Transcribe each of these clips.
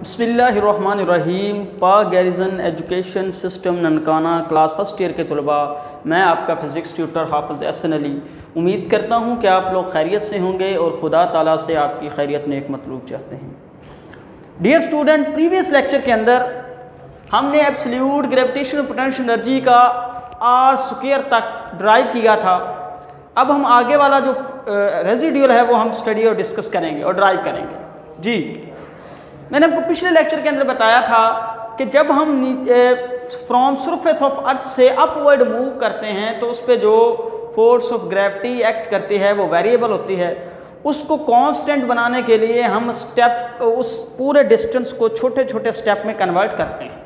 बिस्मिल्लाहिर्रहमानिर्रहीम। पाक garrison education system Nankana class first year के तलबा, मैं आपका फ़िज़िक्स ट्यूटर हाफ़िज़ एहसन अली उम्मीद करता हूँ कि आप लोग खैरियत से होंगे और खुदा ताला से आपकी खैरियत नेक मतलूब चाहते हैं। डियर स्टूडेंट, प्रीवियस लेक्चर के अंदर हमने एब्सोल्यूट ग्रेविटेशनल पोटेंशियल एनर्जी का r² तक ड्राइव किया था। अब हम आगे वाला जो रेजिड्यूल है वो हम स्टडी और डिस्कस करेंगे और ड्राइव करेंगे। जी, मैंने आपको पिछले लेक्चर के अंदर बताया था कि जब हम फ्रॉम सरफेस ऑफ अर्थ से अपवर्ड मूव करते हैं तो उस पर जो फोर्स ऑफ ग्रेविटी एक्ट करती है वो वेरिएबल होती है। उसको कांस्टेंट बनाने के लिए हम उस पूरे डिस्टेंस को छोटे छोटे स्टेप में कन्वर्ट करते हैं।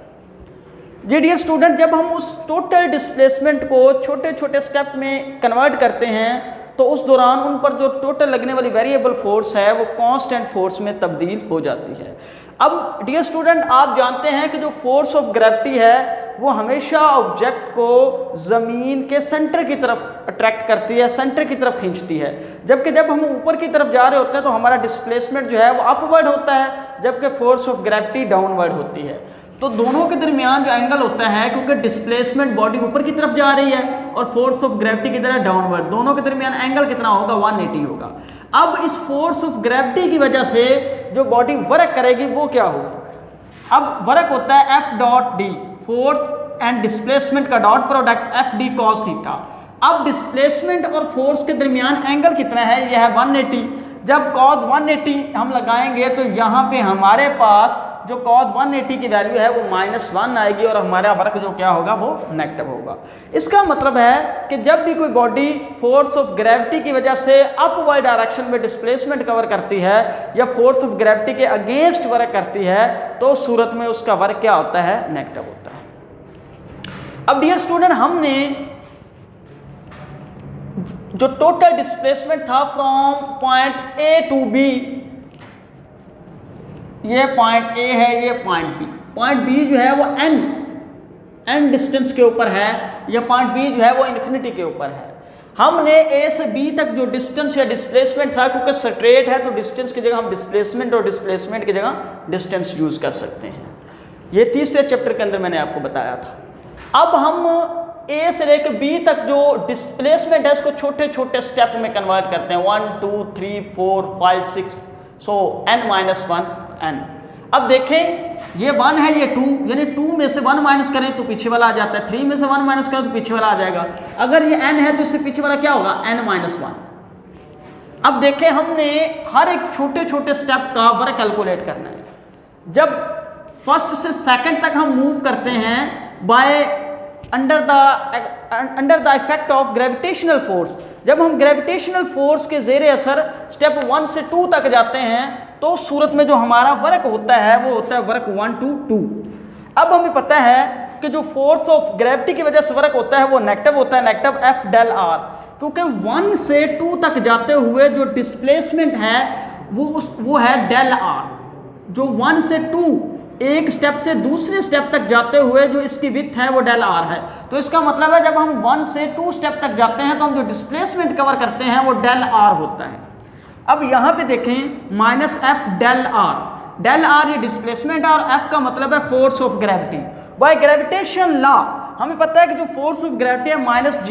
जी डियर स्टूडेंट, जब हम उस टोटल डिस्प्लेसमेंट को छोटे छोटे स्टेप में कन्वर्ट करते हैं तो उस दौरान उन पर जो टोटल लगने वाली वेरिएबल फोर्स है वो कांस्टेंट फोर्स में तब्दील हो जाती है। अब डियर स्टूडेंट, आप जानते हैं कि जो फोर्स ऑफ ग्रेविटी है वो हमेशा ऑब्जेक्ट को ज़मीन के सेंटर की तरफ अट्रैक्ट करती है, सेंटर की तरफ खींचती है। जबकि जब हम ऊपर की तरफ जा रहे होते हैं तो हमारा डिस्प्लेसमेंट जो है वो अपवर्ड होता है, जबकि फोर्स ऑफ ग्रेविटी डाउनवर्ड होती है। तो दोनों के दरमियान जो एंगल होता है, क्योंकि डिस्प्लेसमेंट बॉडी ऊपर की तरफ जा रही है और फोर्स ऑफ ग्रेविटी की तरह डाउनवर्ड, दोनों के दरमियान एंगल कितना होगा? 180 होगा। अब इस फोर्स ऑफ ग्रेविटी की वजह से जो बॉडी वर्क करेगी वो क्या होगी? अब वर्क होता है F dot D, force and displacement का dot product FD cos theta. अब डिस्प्लेसमेंट और फोर्स के दरमियान एंगल कितना है? यह है 180। जब cos 180 हम लगाएंगे तो यहाँ पे हमारे पास जो cos 180 की वैल्यू है वो -1 आएगी और हमारा वर्क जो क्या होगा वो नेगेटिव होगा। इसका मतलब है कि जब भी कोई बॉडी फोर्स ऑफ ग्रेविटी की वजह से अपवर्ड डायरेक्शन में डिस्प्लेसमेंट कवर करती है या फोर्स ऑफ ग्रेविटी के अगेंस्ट वर्क करती है तो उस सूरत में उसका वर्क क्या होता है? नेगेटिव होता है। अब डियर स्टूडेंट, हमने जो टोटल डिस्प्लेसमेंट था from point A to B, ये पॉइंट A है, ये पॉइंट B। पॉइंट B जो है वो n डिस्टेंस के ऊपर है, या पॉइंट B जो है वो इन्फिनिटी के ऊपर है। हमने A से B तक जो डिस्टेंस या डिस्प्लेसमेंट था, क्योंकि स्ट्रेट है तो डिस्टेंस की जगह हम डिस्प्लेसमेंट और डिस्प्लेसमेंट की जगह डिस्टेंस यूज कर सकते हैं। ये तीसरे चैप्टर के अंदर मैंने आपको बताया था। अब हम A से लेकर B तक जो डिस्प्लेसमेंट है उसको छोटे छोटे स्टेप में कन्वर्ट करते हैं, 1 2 3 4 5 6, सो n-1 n। अब देखें, ये 1 है, ये 2, यानी 2 में से 1 माइनस करें तो पीछे वाला आ जाता है, 3 में से 1 माइनस करें तो पीछे वाला आ जाएगा। अगर ये n है तो इससे पीछे वाला क्या होगा? n-1। अब देखें, हमने हर एक छोटे छोटे स्टेप का वर्क कैलकुलेट करना है। जब फर्स्ट से सेकंड तक हम मूव करते हैं by under the effect of gravitational force, जब हम ग्रेविटेशनल फोर्स के जेर असर स्टेप 1 से 2 तक जाते हैं तो उस सूरत में जो हमारा वर्क होता है वो होता है वर्क 1 to 2। अब हमें पता है कि जो फोर्स ऑफ ग्रेविटी की वजह से वर्क होता है वो नेगेटिव होता है, नेगेटिव F डेल R, क्योंकि 1 से 2 तक जाते हुए जो डिस्प्लेसमेंट है वो है डेल R। जो 1 से 2 एक स्टेप से दूसरे स्टेप तक जाते हुए जो इसकी विड्थ है वो डेल R है। तो इसका मतलब है जब हम 1 से 2 स्टेप तक जाते हैं तो हम जो डिस्प्लेसमेंट कवर करते हैं वो डेल R होता है। अब यहाँ पे देखें, -F del R, del R ये डिस्प्लेसमेंट है और F का मतलब है force of gravity. By gravitation law हमें पता है कि जो फोर्स ऑफ ग्रेविटी है -G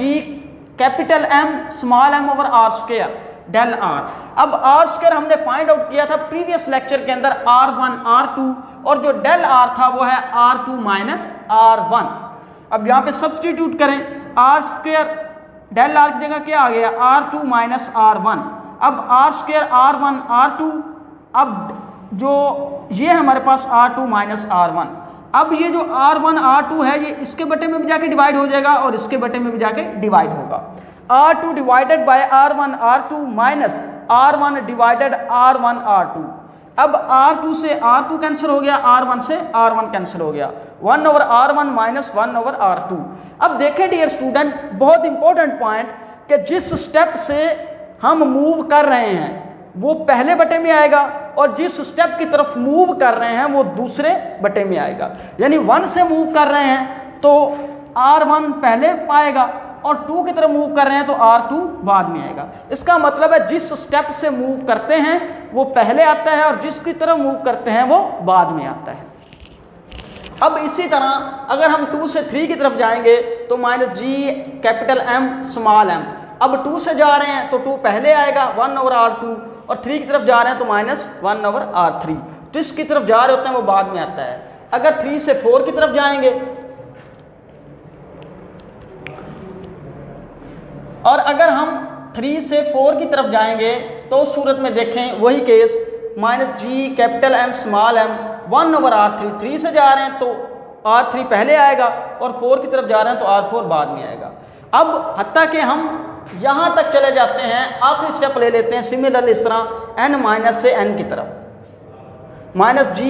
capital M small m over r² del R। अब r² हमने फाइंड आउट किया था प्रीवियस लेक्चर के अंदर, R1 R2, और जो डेल R था वो है R2 माइनस R1। अब यहाँ पे सब्सटीट्यूट करें, r² डेल R की जगह क्या आ गया? R2 minus R1। अब r² R1 R2, अब जो ये हमारे पास R2 माइनस R1। अब ये जो R1 R2 है ये इसके बटे में भी जाके डिवाइड हो जाएगा और इसके बटे में भी जाके डिवाइड होगा। R2 divided by R1 R2 minus R1 divided R1 R2। अब R2 से R2 कैंसिल हो गया, R1 से R1 कैंसिल हो गया, 1 over R1 minus 1 over R2। अब देखें डियर स्टूडेंट, बहुत इंपॉर्टेंट पॉइंट, कि जिस स्टेप से हम मूव कर रहे हैं वो पहले बटे में आएगा और जिस स्टेप की तरफ मूव कर रहे हैं वो दूसरे बटे में आएगा। यानी 1 से मूव कर रहे हैं तो R1 पहले पाएगा और 2 की तरफ मूव कर रहे हैं तो R2 बाद में आएगा। इसका मतलब है जिस स्टेप से मूव करते हैं वो पहले आता है और जिसकी तरफ मूव करते हैं वो बाद में आता है। अब इसी तरह अगर हम 2 से 3 की तरफ जाएंगे तो -G capital M small m। अब 2 से जा रहे हैं तो 2 पहले आएगा 1/R2 और 3 की तरफ जा रहे हैं तो -1/R3। तो इसकी तरफ जा रहे होते हैं वो बाद में आता है। अगर 3 से 4 की तरफ जाएंगे और अगर हम 3 से 4 की तरफ जाएंगे तो उस सूरत में देखें वही case -G capital M small m 1/R3। 3 से जा रहे हैं तो R3 पहले आएगा और 4 की तरफ जा रहे हैं तो R4 बाद में आएगा। अब हत्ता कि हम यहाँ तक चले जाते हैं, आखिरी स्टेप ले लेते हैं सिमिलर इस तरह n माइनस से n की तरफ -G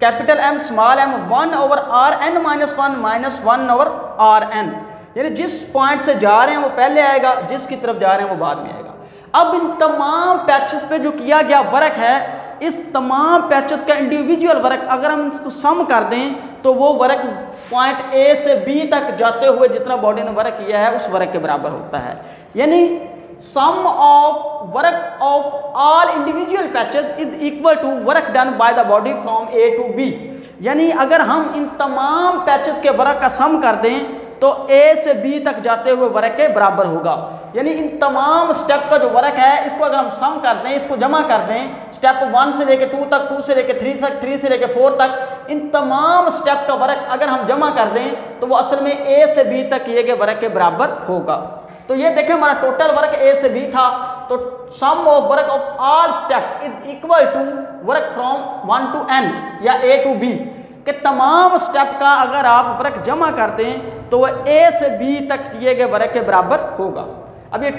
capital M small m 1/Rn minus 1 minus 1/Rn। यानी जिस पॉइंट से जा रहे हैं वो पहले आएगा, जिसकी तरफ जा रहे हैं वो बाद में आएगा। अब इन तमाम पैचेस पे जो किया गया वर्क है, इस तमाम पैचेस का इंडिविजुअल वर्क अगर हम इसको सम कर दें तो वो वर्क पॉइंट A से B तक जाते हुए जितना बॉडी ने वर्क किया है उस वर्क के बराबर होता है। यानी sum of work of all individual patches is equal to work done by the body from A to B। यानी अगर हम इन तमाम पैचेस के वर्क का सम कर दें तो A से B तक जाते हुए वर्क के बराबर होगा। यानी इन तमाम स्टेप का जो वर्क है इसको अगर हम सम कर दें, इसको जमा कर दें, स्टेप 1 से लेके 2 तक, 2 से लेके 3 तक, 3 से लेके 4 तक, इन तमाम स्टेप का वर्क अगर हम जमा कर दें तो वो असल में A से B तक किए गए वर्क के बराबर होगा। तो ये देखें हमारा टोटल वर्क A से B था, तो sum of work of all step is equal to work from 1 to n या A टू B के तमाम स्टेप का अगर आप वर्क जमा कर दें तो वह A से B तक किए गए वर्क के बराबर होगा। अब ये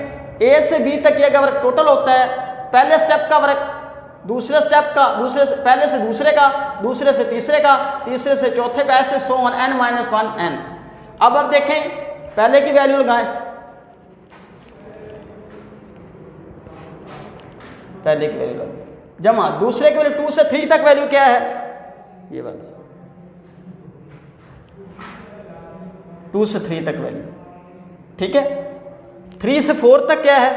A से B तक किया गया वर्क टोटल होता है पहले स्टेप का वर्क, दूसरे स्टेप का, पहले से दूसरे का, दूसरे से तीसरे का, तीसरे से चौथे का, ऐसे so on n minus 1 n। अब देखें पहले की वैल्यू लगाएं, पहले की वैल्यू लगाएं जमा दूसरे की वैल्यू 2 से 3 तक वैल्यू क्या है, ये वाली 2 से 3 तक वैल्यू, ठीक है। 3 से 4 तक क्या है,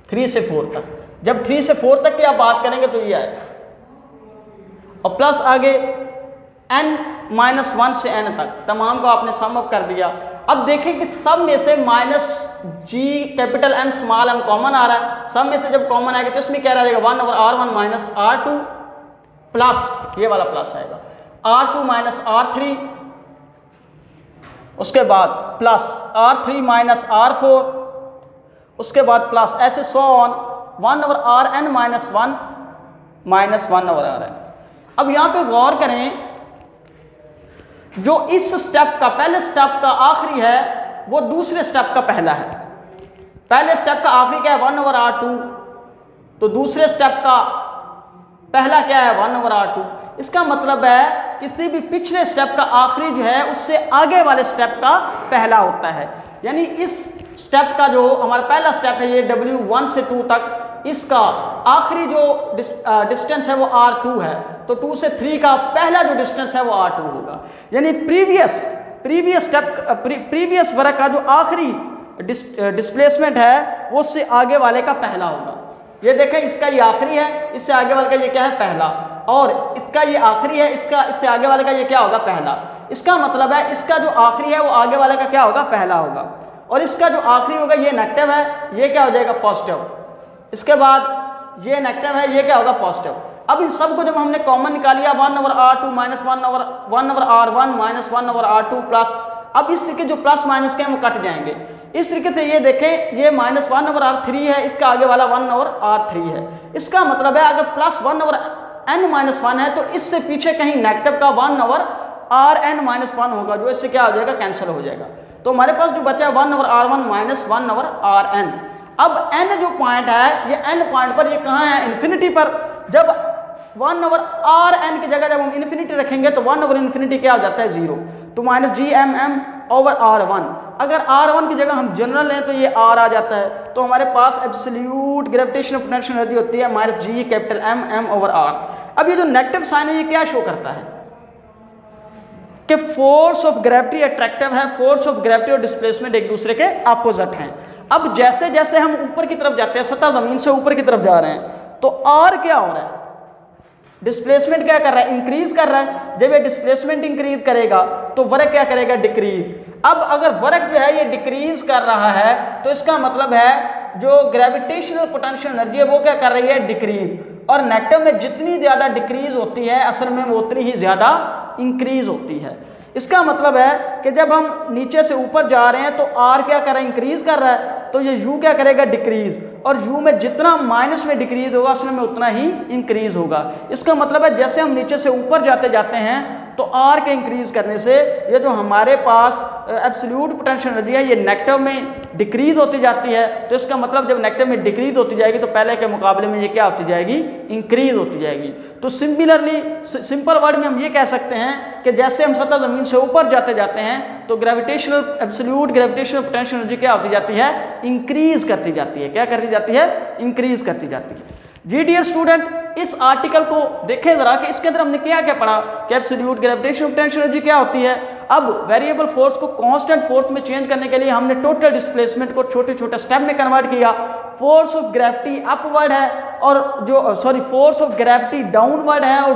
3 से 4 तक, जब 3 से 4 तक की आप बात करेंगे तो ये आएगा और प्लस आगे n माइनस 1 से n तक तमाम को आपने सम अप कर दिया। अब देखें कि सब में से -G capital M small m common आ रहा है, सब में से जब कॉमन आएगा तो इसमें क्या रहेगा 1/R1 माइनस R2 प्लस ये वाला प्लस आएगा R2 माइनस R3, उसके बाद प्लस R3 माइनस R4, उसके बाद प्लस ऐसे so on 1/Rn minus 1 minus 1/Rn। अब यहाँ पे गौर करें जो इस स्टेप का पहले स्टेप का आखिरी है वो दूसरे स्टेप का पहला है। पहले स्टेप का आखिरी क्या है 1/R2, तो दूसरे स्टेप का पहला क्या है 1/R2। इसका मतलब है किसी भी पिछले स्टेप का आखिरी जो है उससे आगे वाले स्टेप का पहला होता है। यानी इस स्टेप का जो हमारा पहला स्टेप है ये W1 से 2 तक, इसका आखिरी जो डिस्टेंस है वो R2 है, तो 2 से 3 का पहला जो डिस्टेंस है वो R2 होगा। यानी प्रीवियस वर्क का जो आखिरी डिस्प्लेसमेंट है वो उससे आगे वाले का पहला होगा। ये देखें इसका ये आखिरी है, इससे आगे वाले का ये क्या है पहला, और इसका ये आखिरी है, इसका इससे आगे वाले का ये क्या होगा पहला। इसका मतलब है इसका जो आखिरी है वो आगे वाले का क्या होगा पहला होगा, और इसका जो आखिरी होगा ये नेगेटिव है, ये क्या हो जाएगा पॉजिटिव, इसके बाद ये नेगेटिव है, ये क्या होगा पॉजिटिव। अब इन सब को जब हमने कॉमन निकाल लिया 1/R2 minus 1/R1 minus 1/R2 plus, अब इस तरीके जो प्लस माइनस के हैं वो कट जाएंगे। इस तरीके से ये देखें ये माइनस 1/R3 है, इसका आगे वाला 1/R3 है। इसका मतलब है अगर प्लस 1/n माइनस 1 है तो इससे पीछे कहीं नेगेटिव का 1/Rn माइनस 1 होगा, जो इससे क्या हो जाएगा कैंसिल हो जाएगा। तो हमारे पास जो बचा है 1/R1 माइनस 1/Rn। अब n जो पॉइंट है ये n पॉइंट पर ये कहाँ है इन्फिनिटी पर। जब 1/Rn की जगह जब हम इन्फिनिटी रखेंगे तो 1/∞ क्या हो जाता है 0, तो -GMM/R1। अगर R1 की जगह हम जनरल लें तो ये R आ जाता है, तो हमारे पास एब्सोल्यूट ग्रेविटेशनल पोटेंशियल एनर्जी होती है -G कैपिटल M/R। अब ये जो नेगेटिव साइन है ये क्या शो करता है, कि फोर्स ऑफ ग्रेविटी अट्रैक्टिव है, फोर्स ऑफ ग्रेविटी और डिस्प्लेसमेंट एक दूसरे के अपोजिट हैं। अब जैसे जैसे हम ऊपर की तरफ जाते हैं, सतह जमीन से ऊपर की तरफ जा रहे हैं, तो आर क्या हो रहा है, डिस्प्लेसमेंट क्या कर रहा है, इंक्रीज कर रहा है। जब ये डिस्प्लेसमेंट इंक्रीज करेगा तो वर्क क्या करेगा, डिक्रीज। अब अगर वर्क जो है ये डिक्रीज कर रहा है तो इसका मतलब है जो ग्रेविटेशनल पोटेंशियल एनर्जी है वो क्या कर रही है, डिक्रीज। और नेगेटिव में जितनी ज़्यादा डिक्रीज होती है असल में वो उतनी ही ज़्यादा इंक्रीज होती है। इसका मतलब है कि जब हम नीचे से ऊपर जा रहे हैं तो आर क्या कर रहा है, इंक्रीज कर रहा है, तो ये यू क्या करेगा, डिक्रीज। और यू में जितना माइनस में डिक्रीज होगा असल में उतना ही इंक्रीज होगा। इसका मतलब है जैसे हम नीचे से ऊपर जाते जाते हैं तो आर के इंक्रीज करने से ये जो हमारे पास एब्सोल्यूट पोटेंशियल एनर्जी है ये नेगेटिव में डिक्रीज होती जाती है। तो इसका मतलब जब नेगेटिव में डिक्रीज होती जाएगी तो पहले के मुकाबले में ये क्या होती जाएगी, इंक्रीज होती जाएगी। तो सिमिलरली सिंपल वर्ड में हम ये कह सकते हैं कि जैसे हम सतह जमीन से ऊपर जाते जाते हैं तो gravitational absolute gravitational potential energy क्या होती जाती है, इंक्रीज करती जाती है। क्या करती जाती है, इंक्रीज करती जाती है। जी डियर स्टूडेंट, इस आर्टिकल को देखें जरा कि इसके अंदर हमने क्या क्या पढ़ा कि एब्सोल्यूट ग्रेविटेशनल पोटेंशियल एनर्जी क्या होती है। अब वेरिएबल फोर्स को कांस्टेंट फोर्स में चेंज करने के लिए हमने टोटल डिस्प्लेसमेंट को छोटे छोटे स्टेप में कन्वर्ट किया। फोर्स ऑफ ग्रेविटी अपवर्ड है और फोर्स ऑफ ग्रेविटी डाउनवर्ड है और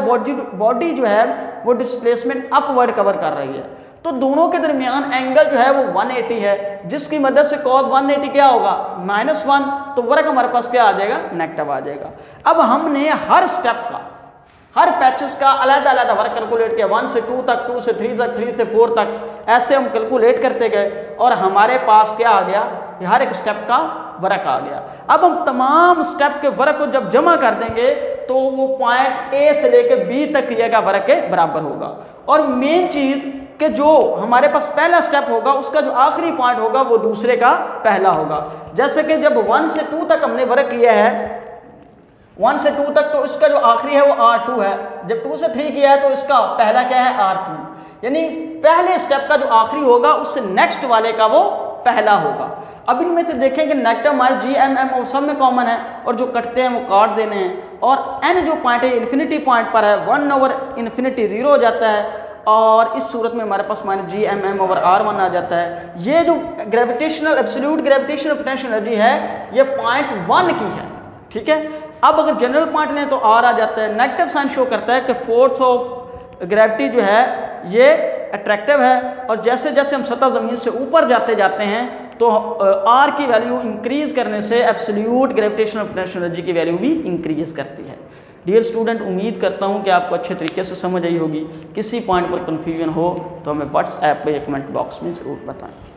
बॉडी जो है वो डिस्प्लेसमेंट अपवर्ड कवर कर रही है। तो दोनों के दरमियान एंगल जो है वो 180 है, जिसकी मदद से cos 180 क्या होगा, -1, तो वर्क हमारे पास क्या आ जाएगा, नेगेटिव आ जाएगा। अब हमने हर स्टेप का, हर पैचेस का अलग अलग वर्क कैलकुलेट किया, 1 से 2 तक, 2 से 3 तक, 3 से 4 तक, ऐसे हम कैलकुलेट करते गए और हमारे पास क्या आ गया, हर एक स्टेप का वर्क आ गया। अब हम तमाम स्टेप के वर्क को जब जमा कर देंगे तो वो पॉइंट ए से लेकर बी तक किया गया वर्क के बराबर होगा। और मेन चीज कि जो हमारे पास पहला स्टेप होगा उसका जो आखिरी पॉइंट होगा वो दूसरे का पहला होगा। जैसे कि जब 1 से 2 तक हमने वर्क किया है, 1 से 2 तक, तो इसका जो आखिरी है वो R2 है। जब 2 से 3 किया है तो इसका पहला क्या है, R2। यानी पहले स्टेप का जो आखिरी होगा उससे नेक्स्ट वाले का वो पहला होगा। अब इनमें से देखें कि negative minus G M M और सब में कॉमन है और जो कटते हैं वो काट देने हैं। और n जो पॉइंट है इन्फिनिटी पॉइंट पर है, 1/∞ 0 हो जाता है और इस सूरत में हमारे पास -GMM/R1 आ जाता है। ये जो gravitational absolute gravitational potential energy है ये पॉइंट 1 की है, ठीक है। अब अगर जनरल पॉइंट लें तो R आ जाता है। नेगेटिव साइन शो करता है कि फोर्स ऑफ ग्रेविटी जो है ये अट्रैक्टिव है और जैसे जैसे हम सतह ज़मीन से ऊपर जाते जाते हैं तो R की वैल्यू इंक्रीज करने से एब्सोल्यूट ग्रेविटेशनल पोटेंशियल एनर्जी की वैल्यू भी इंक्रीज करती है। डियर स्टूडेंट, उम्मीद करता हूँ कि आपको अच्छे तरीके से समझ आई होगी। किसी पॉइंट पर कन्फ्यूजन हो तो हमें व्हाट्सएप पे या कमेंट बॉक्स में ज़रूर बताएं।